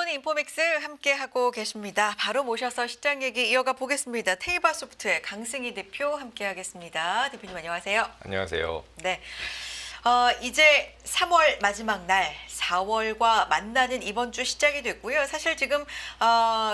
굿모닝 인포맥스 함께하고 계십니다. 바로 모셔서 시장 얘기 이어가 보겠습니다. 테이바소프트의 강승희 대표 함께하겠습니다. 대표님 안녕하세요. 안녕하세요. 네. 이제 3월 마지막 날 4월과 만나는 이번 주 시작이 됐고요. 사실 지금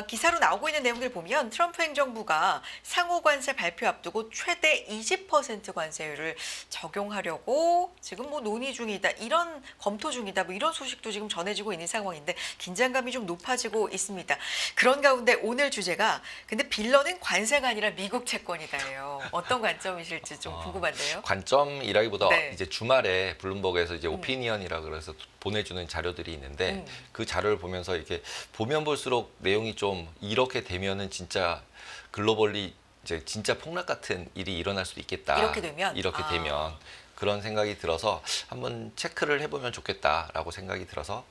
기사로 나오고 있는 내용들 보면 트럼프 행정부가 상호 관세 발표 앞두고 최대 20% 관세율을 적용하려고 지금 뭐 논의 중이다, 이런 검토 중이다, 뭐 이런 소식도 지금 전해지고 있는 상황인데 긴장감이 좀 높아지고 있습니다. 그런 가운데 오늘 주제가 근데 빌런은 관세가 아니라 미국 채권이다예요. 어떤 관점이실지 좀 궁금한데요. 관점이라기보다 네. 이제 주말에 블룸버그에서 이제 오피니언이라 그래서 보내주는 자료들이 있는데 그 자료를 보면서 이렇게 보면 볼수록 내용이 좀 이렇게 되면은 진짜 글로벌리 이제 진짜 폭락 같은 일이 일어날 수도 있겠다. 이렇게 되면? 되면 그런 생각이 들어서 한번 체크를 해보면 좋겠다라고 생각이 들어서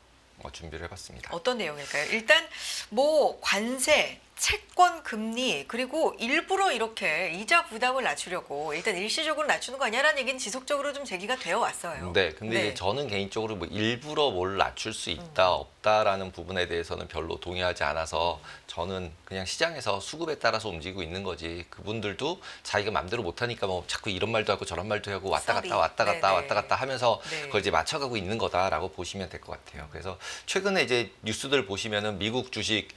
준비를 해봤습니다. 어떤 내용일까요? 일단 뭐 관세, 채권 금리, 그리고 일부러 이렇게 이자 부담을 낮추려고 일단 일시적으로 낮추는 거 아니야라는 얘기는 지속적으로 좀 제기가 되어 왔어요. 네, 근데 네. 이제 저는 개인적으로 뭐 일부러 뭘 낮출 수 있다 없다라는 부분에 대해서는 별로 동의하지 않아서 저는 그냥 시장에서 수급에 따라서 움직이고 있는 거지. 그분들도 자기가 맘대로 못하니까 뭐 자꾸 이런 말도 하고 저런 말도 하고 왔다 갔다 왔다 갔다 네네. 왔다 갔다 하면서 네. 그걸 이제 맞춰가고 있는 거다라고 보시면 될 것 같아요. 그래서 최근에 이제 뉴스들 보시면은 미국 주식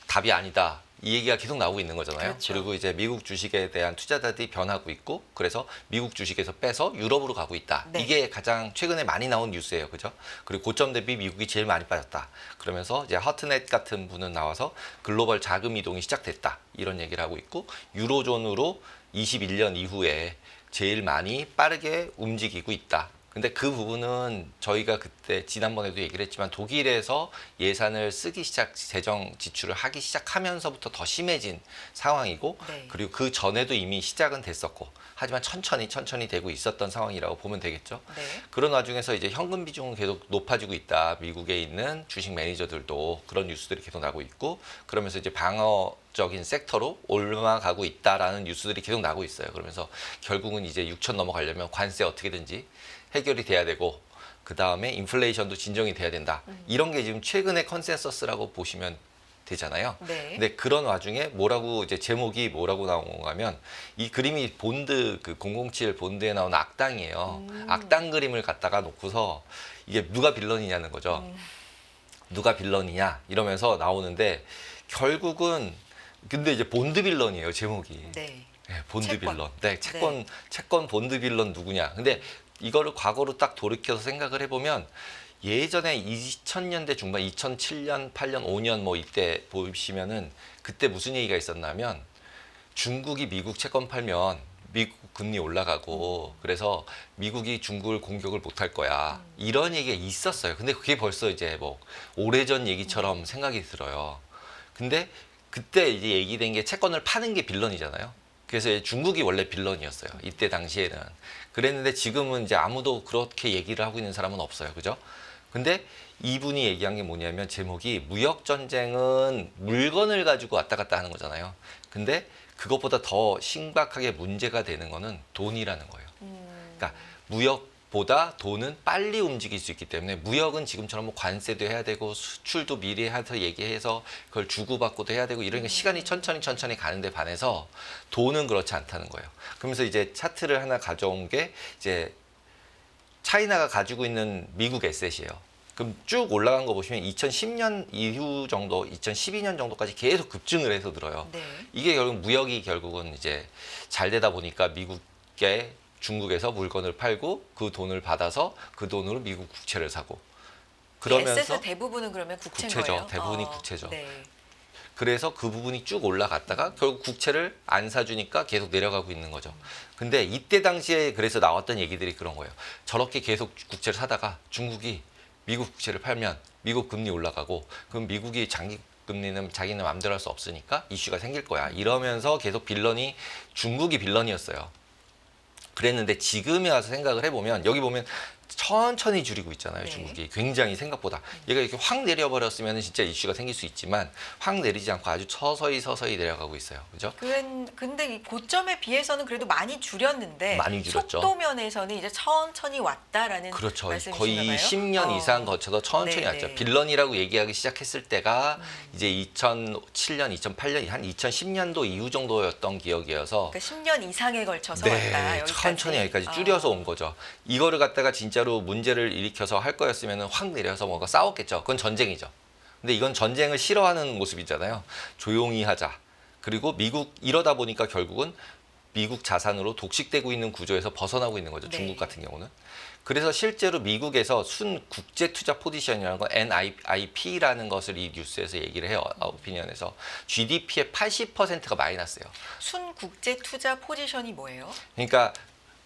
답이 아니다, 이 얘기가 계속 나오고 있는 거잖아요. 그렇죠. 그리고 이제 미국 주식에 대한 투자자들이 변하고 있고, 그래서 미국 주식에서 빼서 유럽으로 가고 있다. 네. 이게 가장 최근에 많이 나온 뉴스예요, 그죠? 그리고 고점 대비 미국이 제일 많이 빠졌다. 그러면서 이제 허트넷 같은 분은 나와서 글로벌 자금 이동이 시작됐다, 이런 얘기를 하고 있고, 유로존으로 21년 이후에 제일 많이 빠르게 움직이고 있다. 근데 그 부분은 저희가 그때 지난번에도 얘기를 했지만 독일에서 예산을 쓰기 재정 지출을 하기 시작하면서부터 더 심해진 상황이고, 네. 그리고 그 전에도 이미 시작은 됐었고, 하지만 천천히 되고 있었던 상황이라고 보면 되겠죠. 네. 그런 와중에서 이제 현금 비중은 계속 높아지고 있다. 미국에 있는 주식 매니저들도 그런 뉴스들이 계속 나고 있고, 그러면서 이제 방어적인 섹터로 올라가고 있다라는 뉴스들이 계속 나고 있어요. 그러면서 결국은 이제 6천 넘어가려면 관세 어떻게든지 해결이 돼야 되고, 그 다음에 인플레이션도 진정이 돼야 된다. 이런 게 지금 최근의 컨센서스라고 보시면 되잖아요. 네. 근데 그런 와중에 뭐라고 이제 제목이 뭐라고 나온 건가 하면, 이 그림이 본드 그 007 본드에 나오는 악당이에요. 악당 그림을 갖다가 놓고서 이게 누가 빌런이냐는 거죠. 누가 빌런이냐 이러면서 나오는데, 결국은 근데 이제 본드 빌런이에요, 제목이. 네. 네, 본드 채권. 빌런. 네, 채권 본드 빌런 누구냐. 근데 이거를 과거로 딱 돌이켜서 생각을 해보면, 예전에 2000년대 중반, 2007년, 8년, 5년 뭐 이때 보시면은 그때 무슨 얘기가 있었냐면, 중국이 미국 채권 팔면 미국 금리 올라가고, 그래서 미국이 중국을 공격을 못할 거야, 이런 얘기가 있었어요. 근데 그게 벌써 이제 뭐 오래전 얘기처럼 생각이 들어요. 근데 그때 이제 얘기된 게 채권을 파는 게 빌런이잖아요. 그래서 중국이 원래 빌런이었어요, 이때 당시에는. 그랬는데 지금은 이제 아무도 그렇게 얘기를 하고 있는 사람은 없어요, 그죠? 근데 이분이 얘기한 게 뭐냐면, 제목이 무역 전쟁은 물건을 가지고 왔다 갔다 하는 거잖아요. 근데 그것보다 더 심각하게 문제가 되는 거는 돈이라는 거예요. 그러니까 무역보다 돈은 빨리 움직일 수 있기 때문에, 무역은 지금처럼 뭐 관세도 해야 되고 수출도 미리 해서 얘기해서 그걸 주고받고도 해야 되고, 이러니까 시간이 천천히 가는데 반해서 돈은 그렇지 않다는 거예요. 그러면서 이제 차트를 하나 가져온 게 이제 차이나가 가지고 있는 미국 에셋이에요. 그럼 쭉 올라간 거 보시면 2010년 이후 정도, 2012년 정도까지 계속 급증을 해서 늘어요. 네. 이게 결국 무역이 결국은 이제 잘 되다 보니까 미국에 중국에서 물건을 팔고 그 돈을 받아서 그 돈으로 미국 국채를 사고, 그러면서 에셋의 대부분은 그러면 국채인 국채죠. 거예요? 대부분이 국채죠. 네. 그래서 그 부분이 쭉 올라갔다가 결국 국채를 안 사주니까 계속 내려가고 있는 거죠. 근데 이때 당시에 그래서 나왔던 얘기들이 그런 거예요. 저렇게 계속 국채를 사다가 중국이 미국 국채를 팔면 미국 금리 올라가고, 그럼 미국이 장기 금리는 자기는 마음대로 할 수 없으니까 이슈가 생길 거야, 이러면서 계속 빌런이 중국이 빌런이었어요. 그랬는데 지금에 와서 생각을 해보면, 여기 보면 천천히 줄이고 있잖아요. 네. 중국이 굉장히 생각보다 얘가 이렇게 확 내려버렸으면 진짜 이슈가 생길 수 있지만 확 내리지 않고 아주 서서히 내려가고 있어요. 그죠? 근데 이 고점에 비해서는 그래도 많이 줄였는데 많이 줄였죠. 속도 면에서는 이제 천천히 왔다라는 그렇죠. 말씀이신가 거의 봐요? 10년 이상 거쳐서 천천히 네네. 왔죠. 빌런이라고 얘기하기 시작했을 때가 이제 2007년, 2008년, 한 2010년도 이후 정도였던 기억이어서 그러니까 10년 이상에 걸쳐서 왔다. 여기까지. 천천히 여기까지 줄여서 온 거죠. 이거를 갖다가 진짜로 문제를 일으켜서 할 거였으면 확 내려서 뭔가 싸웠겠죠. 그건 전쟁이죠. 근데 이건 전쟁을 싫어하는 모습이잖아요. 조용히 하자. 그리고 미국 이러다 보니까 결국은 미국 자산으로 독식되고 있는 구조에서 벗어나고 있는 거죠. 네. 중국 같은 경우는. 그래서 실제로 미국에서 순 국제 투자 포지션이라는 거 NIP라는 것을 이 뉴스에서 얘기를 해요. 오피니언에서 GDP의 80%가 마이너스예요. 순국제 투자 포지션이 뭐예요? 그러니까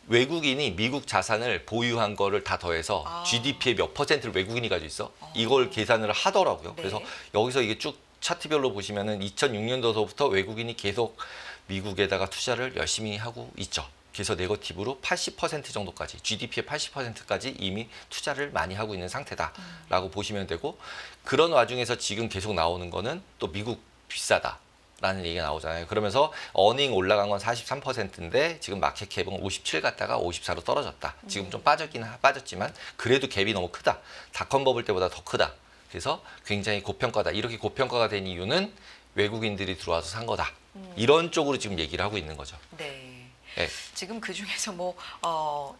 외국인이 미국 자산을 보유한 거를 다 더해서 GDP의 몇 퍼센트를 외국인이 가지고 있어? 이걸 계산을 하더라고요. 네. 그래서 여기서 이게 쭉 차트별로 보시면은 2006년도서부터 외국인이 계속 미국에다가 투자를 열심히 하고 있죠. 그래서 네거티브로 80% 정도까지 GDP의 80%까지 이미 투자를 많이 하고 있는 상태다라고 보시면 되고 그런 와중에서 지금 계속 나오는 거는 또 미국 비싸다. 라는 얘기가 나오잖아요. 그러면서 어닝 올라간 건 43%인데 지금 마켓캡은 57 갔다가 54로 떨어졌다. 지금 좀 빠졌지만 그래도 갭이 너무 크다. 닷컴 버블 때보다 더 크다. 그래서 굉장히 고평가다. 이렇게 고평가가 된 이유는 외국인들이 들어와서 산 거다. 이런 쪽으로 지금 얘기를 하고 있는 거죠. 네. 네. 지금 그 중에서 뭐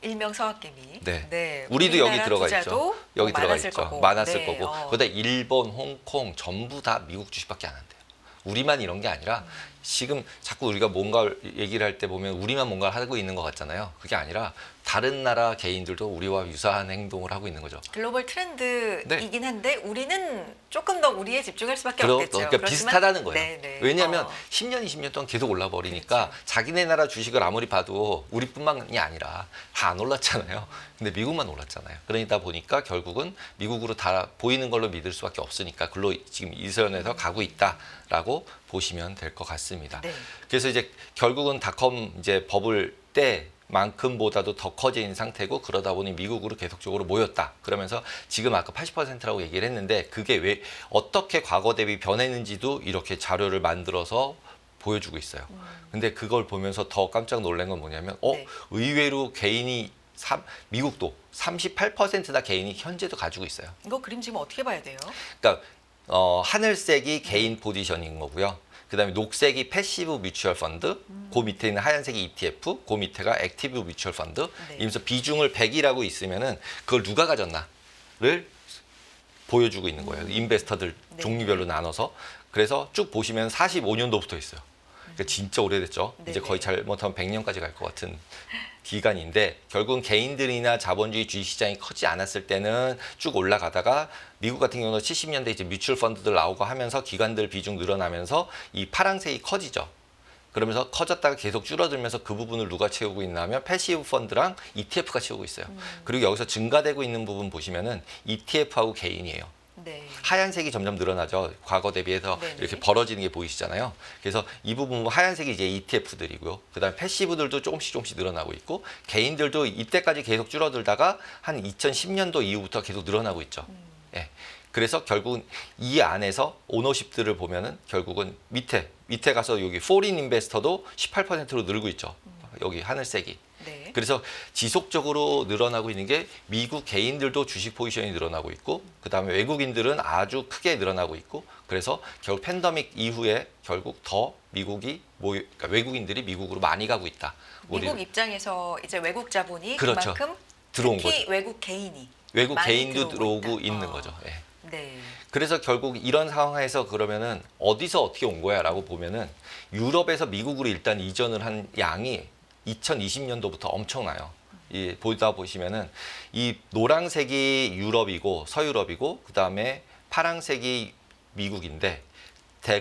일명서학개미, 네. 우리도 여기 들어가 있죠. 여기 들어가 있죠. 많았을 거고. 그보다 일본, 홍콩 전부 다 미국 주식밖에 안 한대요. 우리만 이런 게 아니라 지금 자꾸 우리가 뭔가 얘기를 할 때 보면 우리만 뭔가를 하고 있는 것 같잖아요. 그게 아니라 다른 나라 개인들도 우리와 유사한 행동을 하고 있는 거죠. 글로벌 트렌드이긴 네. 한데 우리는 조금 더 우리에 집중할 수밖에 없겠죠. 그러니까 그렇지만, 비슷하다는 거예요. 네네. 왜냐하면 10년, 20년 동안 계속 올라 버리니까 그렇죠. 자기네 나라 주식을 아무리 봐도 우리뿐만이 아니라 다 안 올랐잖아요. 근데 미국만 올랐잖아요. 그러다 보니까 결국은 미국으로 다 보이는 걸로 믿을 수밖에 없으니까 글로 지금 이선에서 가고 있다라고 보시면 될 것 같습니다. 네. 그래서 이제 결국은 닷컴 이제 버블 때만큼보다도 더 커진 상태고 그러다 보니 미국으로 계속적으로 모였다. 그러면서 지금 아까 80%라고 얘기를 했는데 그게 왜 어떻게 과거 대비 변했는지도 이렇게 자료를 만들어서 보여주고 있어요. 근데 그걸 보면서 더 깜짝 놀란 건 뭐냐면 네. 의외로 개인이 미국도 38%나 개인이 현재도 가지고 있어요. 이거 그림 지금 어떻게 봐야 돼요? 그러니까 하늘색이 개인 포지션인 거고요. 그다음에 녹색이 패시브 뮤추얼 펀드, 그 밑에 있는 하얀색이 ETF, 그 밑에가 액티브 뮤추얼 펀드. 네. 이러면서 비중을 100이라고 있으면은 그걸 누가 가졌나를 보여주고 있는 거예요. 인베스터들 네. 종류별로 나눠서. 그래서 쭉 보시면 45년도부터 있어요. 그러니까 진짜 오래됐죠. 네, 이제 거의 네. 잘못하면 100년까지 갈 것 같은 기간인데 결국은 개인들이나 자본주의 주식시장이 커지 않았을 때는 쭉 올라가다가 미국 같은 경우는 70년대 이제 뮤추얼 펀드들 나오고 하면서 기관들 비중 늘어나면서 이 파란색이 커지죠. 그러면서 커졌다가 계속 줄어들면서 그 부분을 누가 채우고 있냐면 패시브 펀드랑 ETF가 채우고 있어요. 그리고 여기서 증가되고 있는 부분 보시면은 ETF하고 개인이에요. 네. 하얀색이 점점 늘어나죠. 과거 대비해서 네네. 이렇게 벌어지는 게 보이시잖아요. 그래서 이 부분 하얀색이 이제 ETF들이고요. 그다음에 패시브들도 조금씩 늘어나고 있고 개인들도 이때까지 계속 줄어들다가 한 2010년도 이후부터 계속 늘어나고 있죠. 예. 그래서 결국은 이 안에서 오너십들을 보면은 결국은 밑에 가서 여기 포린 인베스터도 18%로 늘고 있죠. 여기 하늘색이. 네. 그래서 지속적으로 늘어나고 있는 게 미국 개인들도 주식 포지션이 늘어나고 있고 그다음에 외국인들은 아주 크게 늘어나고 있고 그래서 결국 팬데믹 이후에 결국 더 그러니까 외국인들이 미국으로 많이 가고 있다. 미국 입장에서 이제 외국 자본이 그렇죠. 그만큼 들어온 특히 거죠. 외국 개인이 외국 많이 개인도 들어오고 있다. 있는 거죠. 예. 네. 그래서 결국 이런 상황에서 그러면은 어디서 어떻게 온 거야라고 보면은 유럽에서 미국으로 일단 이전을 한 양이 2020년도부터 엄청나요. 보다 보시면은 이 노란색이 유럽이고 서유럽이고 그다음에 파란색이 미국인데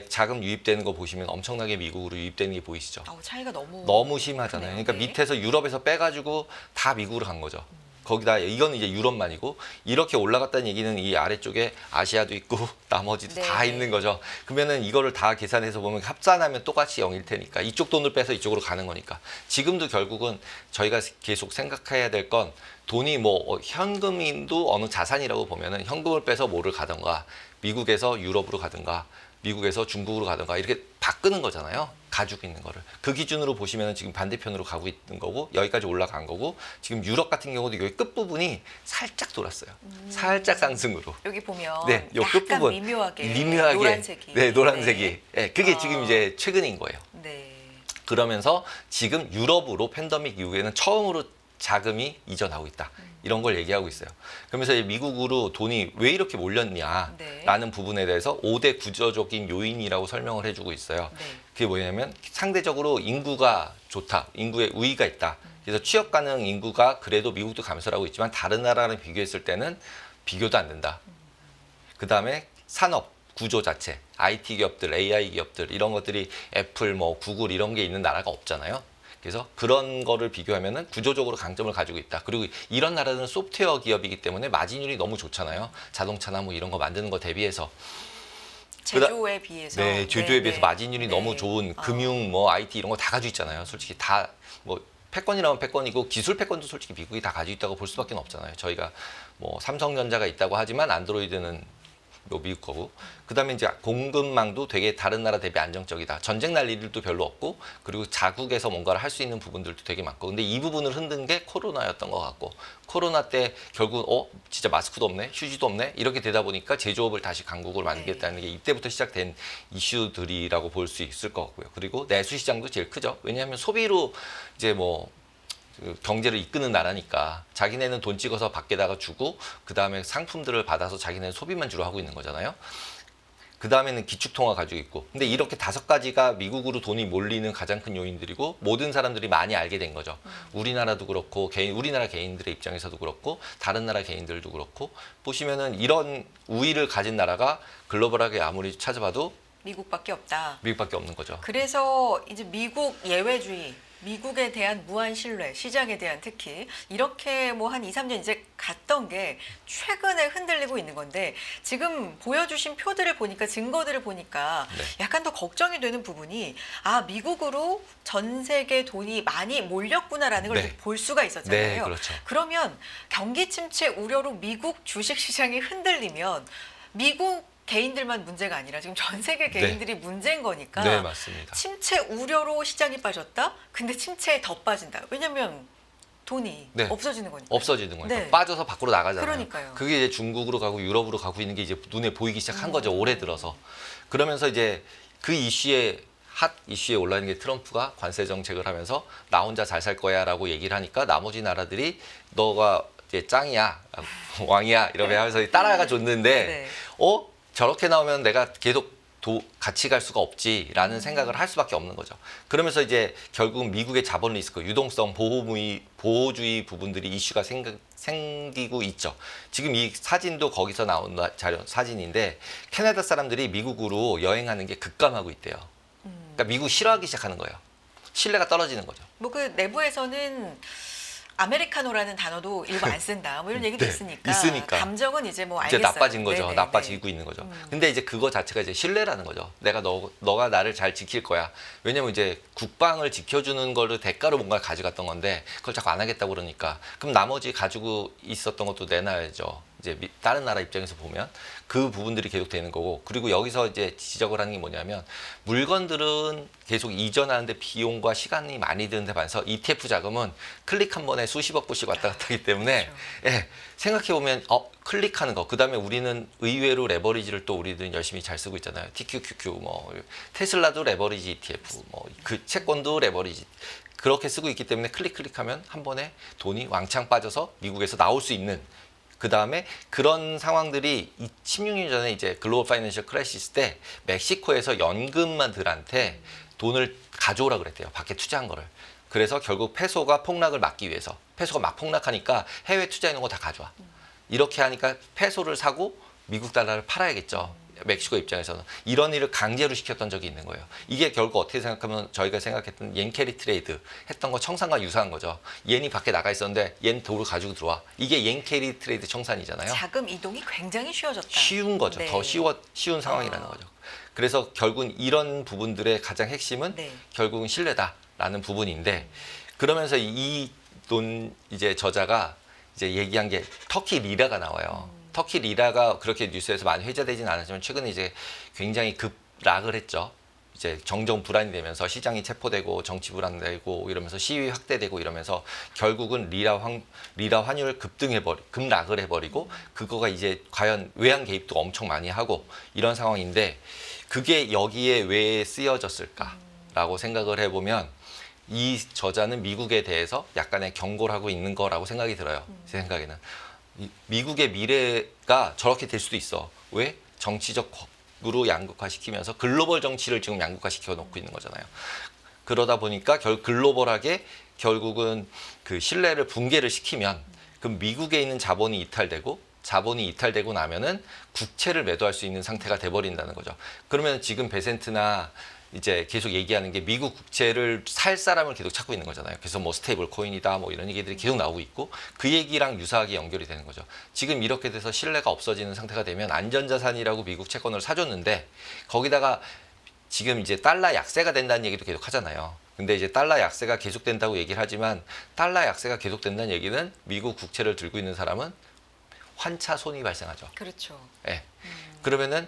자금 유입되는 거 보시면 엄청나게 미국으로 유입되는 게 보이시죠? 차이가 너무 너무 심하잖아요. 크네요. 그러니까 네. 밑에서 유럽에서 빼가지고 다 미국으로 간 거죠. 거기다 이거는 이제 유럽만이고 이렇게 올라갔다는 얘기는 이 아래쪽에 아시아도 있고 나머지도 네. 다 있는 거죠. 그러면은 이거를 다 계산해서 보면 합산하면 똑같이 0일 테니까 이쪽 돈을 빼서 이쪽으로 가는 거니까 지금도 결국은 저희가 계속 생각해야 될 건 돈이 뭐 현금도 어느 자산이라고 보면은 현금을 빼서 뭐를 가던가 미국에서 유럽으로 가든가 미국에서 중국으로 가든가 이렇게 바꾸는 거잖아요. 가지고 있는 거를. 그 기준으로 보시면 지금 반대편으로 가고 있는 거고 여기까지 올라간 거고 지금 유럽 같은 경우도 여기 끝부분이 살짝 돌았어요. 살짝 상승으로. 여기 보면 네, 요 약간 끝부분 미묘하게 노란색이. 네, 노란색이. 네. 네, 그게 지금 이제 최근인 거예요. 네. 그러면서 지금 유럽으로 팬데믹 이후에는 처음으로 자금이 이전하고 있다. 이런 걸 얘기하고 있어요. 그러면서 미국으로 돈이 왜 이렇게 몰렸냐라는 네. 부분에 대해서 5대 구조적인 요인이라고 설명을 해주고 있어요. 네. 그게 뭐냐면 상대적으로 인구가 좋다. 인구의 우위가 있다. 그래서 취업 가능 인구가 그래도 미국도 감소하고 있지만 다른 나라랑 비교했을 때는 비교도 안 된다. 그다음에 산업 구조 자체, IT 기업들, AI 기업들 이런 것들이 애플, 뭐 구글 이런 게 있는 나라가 없잖아요. 그래서 그런 거를 비교하면은 구조적으로 강점을 가지고 있다. 그리고 이런 나라는 소프트웨어 기업이기 때문에 마진율이 너무 좋잖아요. 자동차나 뭐 이런 거 만드는 거 대비해서. 제조에 비해서. 네, 제조에 비해서 마진율이 네. 너무 좋은 금융, 뭐 IT 이런 거 다 가지고 있잖아요. 솔직히 다 뭐 패권이라면 패권이고 기술 패권도 솔직히 미국이 다 가지고 있다고 볼 수밖에 없잖아요. 저희가 뭐 삼성전자가 있다고 하지만 안드로이드는 뭐 미국 거고 그다음에 이제 공급망도 되게 다른 나라 대비 안정적이다. 전쟁 날 일도 별로 없고 그리고 자국에서 뭔가를 할 수 있는 부분들도 되게 많고 근데 이 부분을 흔든 게 코로나였던 것 같고 코로나 때 결국 진짜 마스크도 없네 휴지도 없네 이렇게 되다 보니까 제조업을 다시 강국을 만들겠다는 게 이때부터 시작된 이슈들이라고 볼 수 있을 것 같고요. 그리고 내수 시장도 제일 크죠. 왜냐하면 소비로 이제 뭐 그 경제를 이끄는 나라니까 자기네는 돈 찍어서 밖에다가 주고 그 다음에 상품들을 받아서 자기네는 소비만 주로 하고 있는 거잖아요. 그 다음에는 기축통화 가지고 있고 근데 이렇게 5가지가 미국으로 돈이 몰리는 가장 큰 요인들이고 모든 사람들이 많이 알게 된 거죠. 우리나라도 그렇고 우리나라 개인들의 입장에서도 그렇고 다른 나라 개인들도 그렇고 보시면은 이런 우위를 가진 나라가 글로벌하게 아무리 찾아봐도 미국밖에 없다. 미국밖에 없는 거죠. 그래서 이제 미국 예외주의, 미국에 대한 무한 신뢰, 시장에 대한 특히 이렇게 뭐 한 2, 3년 이제 갔던 게 최근에 흔들리고 있는 건데 지금 보여주신 표들을 보니까 증거들을 보니까 네. 약간 더 걱정이 되는 부분이 미국으로 전 세계 돈이 많이 몰렸구나라는 걸 네. 볼 수가 있었잖아요. 네, 그렇죠. 그러면 경기 침체 우려로 미국 주식 시장이 흔들리면 미국 개인들만 문제가 아니라 지금 전 세계 개인들이 문제인 거니까 네, 맞습니다. 침체 우려로 시장이 빠졌다? 근데 침체에 더 빠진다. 왜냐면 돈이 네. 없어지는 거니까. 없어지는 거니까 네. 빠져서 밖으로 나가잖아요. 그러니까요. 그게 이제 중국으로 가고 유럽으로 가고 있는 게 이제 눈에 보이기 시작한 거죠. 올해 들어서. 그러면서 이제 그 핫 이슈에 올라 있는 게 트럼프가 관세 정책을 하면서 나 혼자 잘 살 거야라고 얘기를 하니까 나머지 나라들이 너가 이제 짱이야, 왕이야 이러면 하면서 따라가 줬는데 네. 저렇게 나오면 내가 계속 같이 갈 수가 없지라는 생각을 할 수밖에 없는 거죠. 그러면서 이제 결국 미국의 자본 리스크, 유동성, 보호주의 부분들이 이슈가 생기고 있죠. 지금 이 사진도 거기서 나온 사진인데 캐나다 사람들이 미국으로 여행하는 게 급감하고 있대요. 그러니까 미국 싫어하기 시작하는 거예요. 신뢰가 떨어지는 거죠. 뭐 그 내부에서는 아메리카노라는 단어도 일부 안 쓴다. 뭐 이런 얘기도 네, 있으니까. 있으니까. 감정은 이제 뭐 이제 알겠어요. 나빠진 거죠. 네네, 나빠지고 있는 거죠. 근데 이제 그거 자체가 이제 신뢰라는 거죠. 내가 너가 나를 잘 지킬 거야. 왜냐면 이제 국방을 지켜주는 거를 대가로 뭔가 가져갔던 건데 그걸 자꾸 안 하겠다고 그러니까 그럼 나머지 가지고 있었던 것도 내놔야죠. 이제 다른 나라 입장에서 보면 그 부분들이 계속 되는 거고 그리고 여기서 이제 지적을 하는 게 뭐냐면 물건들은 계속 이전하는데 비용과 시간이 많이 드는데 반해서 ETF 자금은 클릭 한 번에 수십억 불씩 왔다 갔다 하기 때문에 그렇죠. 예, 생각해 보면 클릭하는 거 그다음에 우리는 의외로 레버리지를 또 우리들은 열심히 잘 쓰고 있잖아요. TQQQ 뭐 테슬라도 레버리지 ETF 뭐 그 채권도 레버리지 그렇게 쓰고 있기 때문에 클릭하면 한 번에 돈이 왕창 빠져서 미국에서 나올 수 있는 그 다음에 그런 상황들이 16년 전에 이제 글로벌 파이낸셜 크라이시스 때 멕시코에서 연금만들한테 돈을 가져오라 그랬대요. 밖에 투자한 거를. 그래서 결국 페소가 폭락을 막기 위해서 페소가 막 폭락하니까 해외 투자해 놓은 거 다 가져와. 이렇게 하니까 페소를 사고 미국 달러를 팔아야겠죠. 멕시코 입장에서는 이런 일을 강제로 시켰던 적이 있는 거예요. 이게 결국 어떻게 생각하면 저희가 생각했던 옌 캐리 트레이드 했던 거 청산과 유사한 거죠. 옌이 밖에 나가 있었는데 옌 돈을 가지고 들어와. 이게 옌 캐리 트레이드 청산이잖아요. 자금 이동이 굉장히 쉬워졌다. 쉬운 거죠. 네. 더 쉬운 상황이라는 거죠. 그래서 결국은 이런 부분들의 가장 핵심은 네. 결국은 신뢰다라는 부분인데 그러면서 이 돈 이제 저자가 이제 얘기한 게 터키 리라가 나와요. 터키 리라가 그렇게 뉴스에서 많이 회자되지는 않았지만 최근에 이제 굉장히 급락을 했죠. 이제 정정 불안이 되면서 시장이 체포되고 정치 불안되고 이러면서 시위 확대되고 이러면서 결국은 리라 환율 급락을 해버리고 그거가 이제 과연 외환 개입도 엄청 많이 하고 이런 상황인데 그게 여기에 왜 쓰여졌을까라고 생각을 해보면 이 저자는 미국에 대해서 약간의 경고를 하고 있는 거라고 생각이 들어요. 제 생각에는. 미국의 미래가 저렇게 될 수도 있어. 왜? 정치적으로 양극화시키면서 글로벌 정치를 지금 양극화시켜 놓고 있는 거잖아요. 그러다 보니까 글로벌하게 결국은 그 신뢰를 붕괴를 시키면 그럼 미국에 있는 자본이 이탈되고 나면은 국채를 매도할 수 있는 상태가 돼버린다는 거죠. 그러면 지금 베센트나 이제 계속 얘기하는 게 미국 국채를 살 사람을 계속 찾고 있는 거잖아요. 그래서 뭐 스테이블 코인이다 뭐 이런 얘기들이 계속 나오고 있고 그 얘기랑 유사하게 연결이 되는 거죠. 지금 이렇게 돼서 신뢰가 없어지는 상태가 되면 안전자산이라고 미국 채권을 사줬는데 거기다가 지금 이제 달러 약세가 된다는 얘기도 계속 하잖아요. 근데 이제 달러 약세가 계속된다고 얘기를 하지만 달러 약세가 계속된다는 얘기는 미국 국채를 들고 있는 사람은 환차 손이 발생하죠. 그렇죠. 네. 그러면은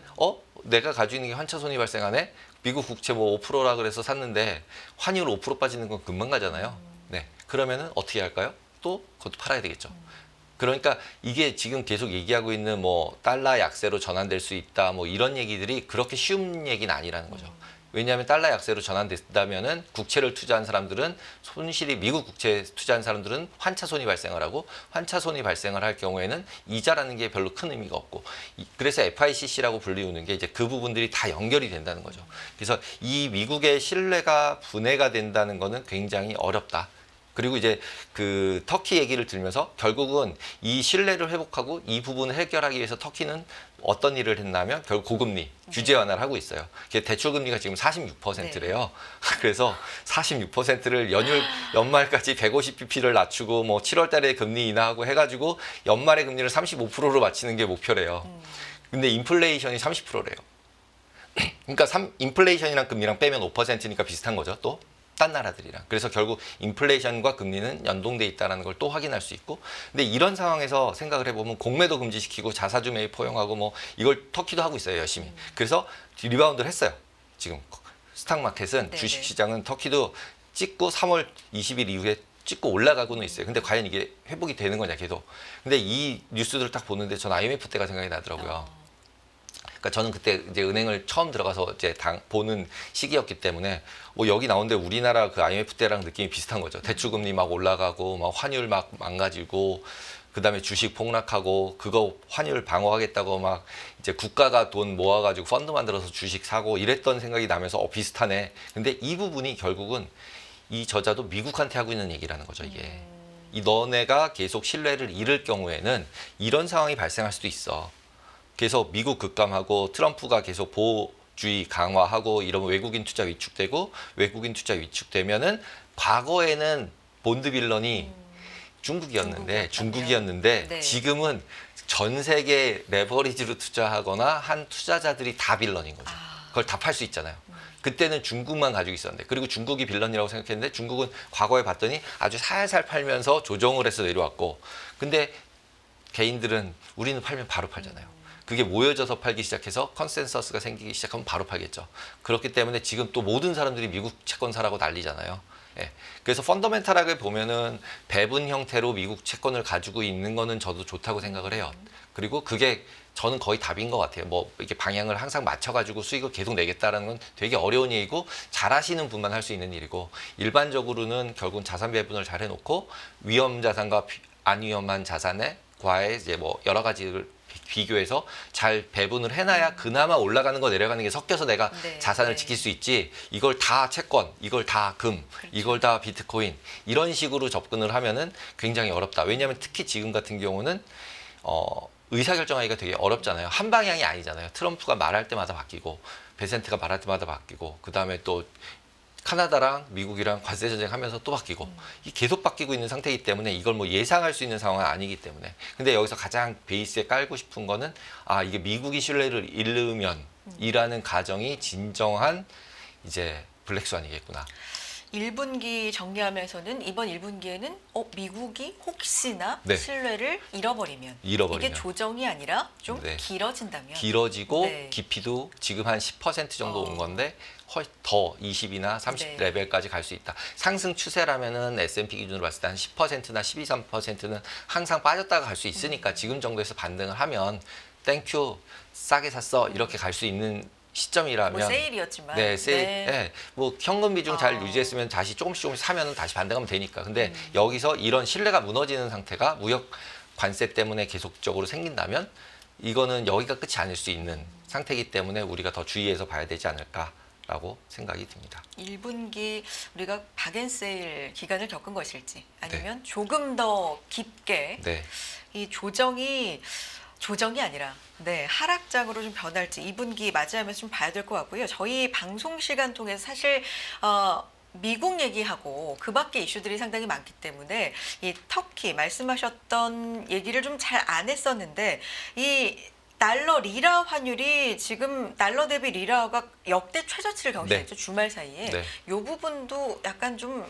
내가 가지고 있는 게 환차 손이 발생하네. 미국 국채 뭐 5%라 그래서 샀는데 환율 5% 빠지는 건 금방 가잖아요. 네. 그러면은 어떻게 할까요? 또 그것도 팔아야 되겠죠. 그러니까 이게 지금 계속 얘기하고 있는 뭐 달러 약세로 전환될 수 있다 뭐 이런 얘기들이 그렇게 쉬운 얘기는 아니라는 거죠. 왜냐하면 달러 약세로 전환됐다면은 국채를 투자한 사람들은 손실이 미국 국채에 투자한 사람들은 환차 손이 발생을 하고 환차 손이 발생을 할 경우에는 이자라는 게 별로 큰 의미가 없고 그래서 FICC라고 불리우는 게 이제 그 부분들이 다 연결이 된다는 거죠. 그래서 이 미국의 신뢰가 분해가 된다는 거는 굉장히 어렵다. 그리고 이제 그 터키 얘기를 들면서 결국은 이 신뢰를 회복하고 이 부분을 해결하기 위해서 터키는 어떤 일을 했냐면 결국 고금리 규제 완화를 하고 있어요. 대출 금리가 지금 46%래요. 그래서 46%를 연말까지 150bp를 낮추고 뭐 7월 달에 금리 인하하고 해가지고 연말에 금리를 35%로 맞추는 게 목표래요. 근데 인플레이션이 30%래요. 그러니까 인플레이션이랑 금리랑 빼면 5%니까 비슷한 거죠. 또. 딴 나라들이랑. 그래서 결국 인플레이션과 금리는 연동돼 있다는 걸 또 확인할 수 있고 근데 이런 상황에서 생각을 해보면 공매도 금지시키고 자사주 매입 포용하고 뭐 이걸 터키도 하고 있어요. 열심히. 그래서 리바운드를 했어요. 지금 스탁마켓은 주식시장은 터키도 찍고 3월 20일 이후에 찍고 올라가고는 있어요. 근데 과연 이게 회복이 되는 거냐 계속. 근데 이 뉴스들을 딱 보는데 전 IMF 때가 생각이 나더라고요. 그러니까 저는 그때 이제 은행을 처음 들어가서 이제 보는 시기였기 때문에 뭐 여기 나오는데 우리나라 그 IMF 때랑 느낌이 비슷한 거죠. 대출금리 막 올라가고 막 환율 막 망가지고 그다음에 주식 폭락하고 그거 환율 방어하겠다고 막 이제 국가가 돈 모아가지고 펀드 만들어서 주식 사고 이랬던 생각이 나면서 비슷하네. 근데 이 부분이 결국은 이 저자도 미국한테 하고 있는 얘기라는 거죠. 이게 이 너네가 계속 신뢰를 잃을 경우에는 이런 상황이 발생할 수도 있어. 그래서 미국 급감하고 트럼프가 계속 보호주의 강화하고 이러면 외국인 투자 위축되고 외국인 투자 위축되면은 과거에는 본드 빌런이 중국이었는데 네. 지금은 전 세계 레버리지로 투자하거나 한 투자자들이 다 빌런인 거죠. 그걸 다 팔 수 있잖아요. 그때는 중국만 가지고 있었는데 그리고 중국이 빌런이라고 생각했는데 중국은 과거에 봤더니 아주 살살 팔면서 조정을 해서 내려왔고 근데 개인들은 우리는 팔면 바로 팔잖아요. 그게 모여져서 팔기 시작해서 컨센서스가 생기기 시작하면 바로 팔겠죠. 그렇기 때문에 지금 또 모든 사람들이 미국 채권 사라고 난리잖아요. 예. 그래서 펀더멘탈하게 보면은 배분 형태로 미국 채권을 가지고 있는 거는 저도 좋다고 생각을 해요. 그리고 그게 저는 거의 답인 것 같아요. 뭐 이렇게 방향을 항상 맞춰가지고 수익을 계속 내겠다라는 건 되게 어려운 얘기고 잘하시는 분만 할 수 있는 일이고 일반적으로는 결국은 자산 배분을 잘 해놓고 위험 자산과 안 위험한 자산에 과에 이제 뭐 여러 가지를 비교해서 잘 배분을 해놔야 그나마 올라가는 거 내려가는 게 섞여서 내가 자산을 지킬 수 있지 이걸 다 채권, 이걸 다 금, 이걸 다 비트코인 이런 식으로 접근을 하면은 굉장히 어렵다. 왜냐하면 특히 지금 같은 경우는 의사결정하기가 되게 어렵잖아요. 한 방향이 아니잖아요. 트럼프가 말할 때마다 바뀌고 베센트가 말할 때마다 바뀌고 그다음에 또 카나다랑 미국이랑 관세 전쟁 하면서 또 바뀌고 이 계속 바뀌고 있는 상태이기 때문에 이걸 뭐 예상할 수 있는 상황은 아니기 때문에 근데 여기서 가장 베이스에 깔고 싶은 거는 이게 미국이 신뢰를 잃으면 이라는 가정이 진정한 이제 블랙스완이겠구나. 1분기 정리하면서는 이번 1분기에는 미국이 혹시나 네. 신뢰를 잃어버리면 잃어버리면. 이게 조정이 아니라 좀 네. 길어진다면 길어지고 네. 깊이도 지금 한 10% 정도 온 건데 더 20이나 30 네. 레벨까지 갈 수 있다. 상승 추세라면은 S&P 기준으로 봤을 때 한 10%나 12, 3%는 항상 빠졌다가 갈 수 있으니까 지금 정도에서 반등을 하면 땡큐 싸게 샀어 이렇게 갈 수 있는 시점이라면 뭐 세일이었지만 네, 세일. 네. 네. 뭐 현금 비중 잘 유지했으면 다시 조금씩 사면은 다시 반등하면 되니까. 근데 여기서 이런 신뢰가 무너지는 상태가 무역 관세 때문에 계속적으로 생긴다면 이거는 여기가 끝이 아닐 수 있는 상태이기 때문에 우리가 더 주의해서 봐야 되지 않을까라고 생각이 듭니다. 1분기 우리가 박앤세일 기간을 겪은 것일지 아니면 조금 더 깊게 네. 이 조정이 아니라 하락장으로 좀 변할지 2분기 맞이하면서 좀 봐야 될 것 같고요. 저희 방송 시간 통해서 사실 미국 얘기하고 그 밖의 이슈들이 상당히 많기 때문에 이 터키 말씀하셨던 얘기를 좀 잘 안 했었는데 이 달러 리라 환율이 지금 달러 대비 리라가 역대 최저치를 경신했죠. 주말 사이에. 네. 이 부분도 약간 좀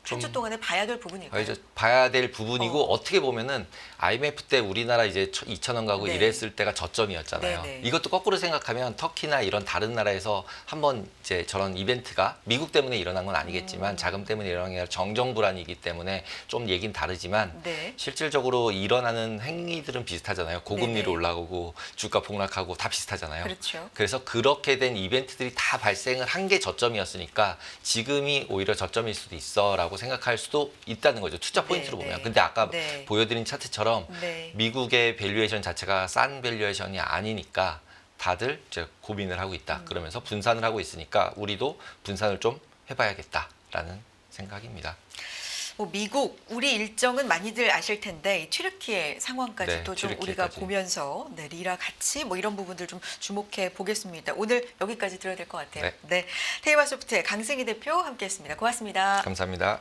한 주 동안에 봐야 될 부분일까요? 이제 봐야 될 부분이고 어떻게 보면은 IMF 때 우리나라 이제 2,000원 가고 네. 이랬을 때가 저점이었잖아요. 네, 네. 이것도 거꾸로 생각하면 터키나 이런 다른 나라에서 한번 이제 저런 이벤트가 미국 때문에 일어난 건 아니겠지만 자금 때문에 일어난 게 아니라 정정 불안이기 때문에 좀 얘긴 다르지만 네. 실질적으로 일어나는 행위들은 비슷하잖아요. 고금리로 네네. 올라오고 주가 폭락하고 다 비슷하잖아요. 그렇죠. 그래서 그렇게 된 이벤트들이 다 발생을 한 게 저점이었으니까 지금이 오히려 저점일 수도 있어라고 생각할 수도 있다는 거죠. 투자 포인트로 네, 보면. 네. 근데 아까 네. 보여드린 차트처럼 네. 미국의 밸류에이션 자체가 싼 밸류에이션이 아니니까 다들 이제 고민을 하고 있다. 그러면서 분산을 하고 있으니까 우리도 분산을 좀 해봐야겠다라는 생각입니다. 뭐 미국 우리 일정은 많이들 아실 텐데 이 튀르키예 상황까지 네, 또 좀 우리가 튀르키예까지. 보면서 리라 같이 뭐 이런 부분들 좀 주목해 보겠습니다. 오늘 여기까지 들어야 될 것 같아요. 네. 테이마소프트의 강승희 대표 함께했습니다. 고맙습니다. 감사합니다.